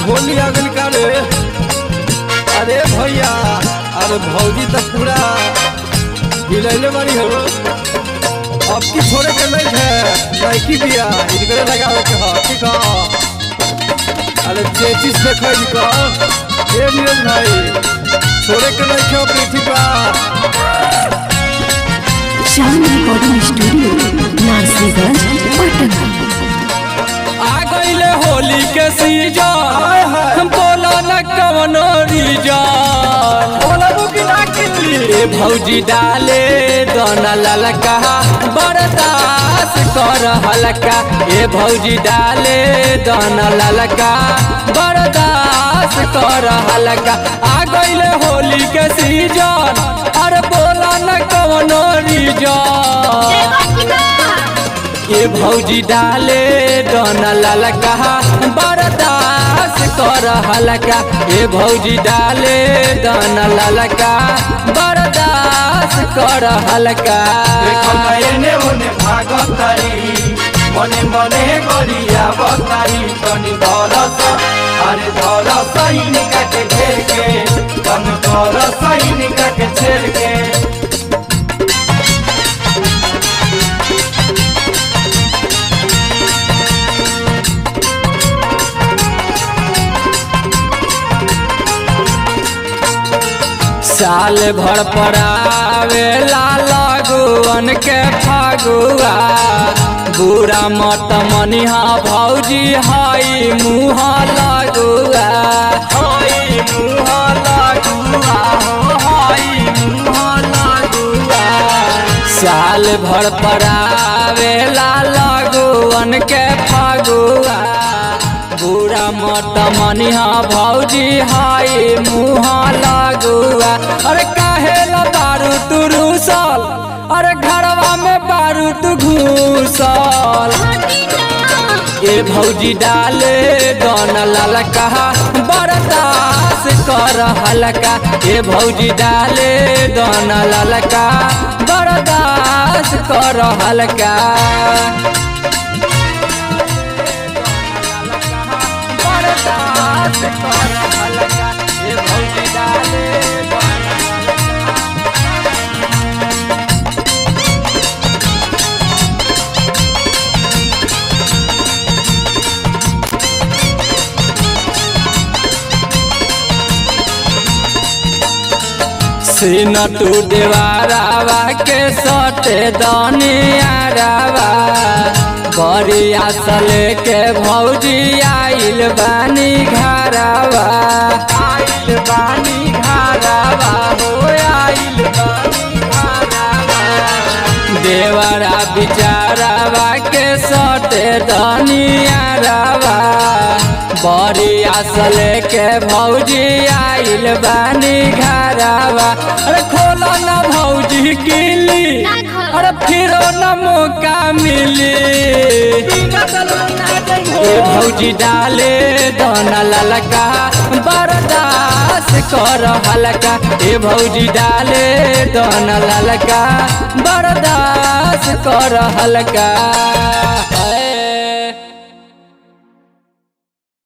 होली आ गई का रे। अरे भैया अरे भौजी तो पूरा हिलैले बारी हो। अब की छोड़े के नहीं है लड़की बिया इनकरे लगावे के हो ठीक है। अरे चेचिस देखो इनको ये नीरज भाई छोड़े के नहीं है पृथ्वी पर। Shyam recording studio Nasriganj Patna. आ गईले होली के सीजन बोला न कवनो रीजन भौजी डाले दोना ललका बर्दाश्त कर हल्का। ए भौजी डाले दोना ललका बर्दाश्त कर हल्का। आ गईले होली के सीजन अरे बोला न कवनो रीजन। ये भौजी डाले दोना ललका बर्दाश्त कर हल्का। ये भौजी डाले दोना ललका बर्दाश्त कर हल्का। मने मने गरिया बताई तनी धरस अरे धरस सैनिका के घेर के तन धरस सैनिका के छेड़ के। साल भर पड़ावे लगुअन के फगुआ बुरा मत मनिहा भौजी हाई मुँह लगुआ हाई मुँह लगुआ हाई मुँह लगुआ। साल भर पड़ावे लगुअन के फगुआ बुरा मत मनिहा भौजी हाई मुँह लगुआ। अरे काहे ला बारू तू रूसल अरे घरवा में बारू तू घूसल। ए भौजी डाले दोना ललका बर्दाश्त कर हल्का। ए भौजी डाले दोना ललका बर्दाश्त कर हल्का। सीन तू देवारावा के सटे दनियारावा बड़ी आशा लेके भौजी आइल बानी घरावा आइल बानी घरावा हो आइल बानी घरावा। देवरा बिचारावा के सटे दनियारावा बड़ी आशा लेके भौजी आइल बानी घरावा। अरे खोलो ना भौजी किली अरे फिरो न मौका मिली। ए भौजी डाले दोना ललका बर्दाश्त कर हल्का। ए भौजी डाले दोना ललका बर्दाश्त कर हल्का।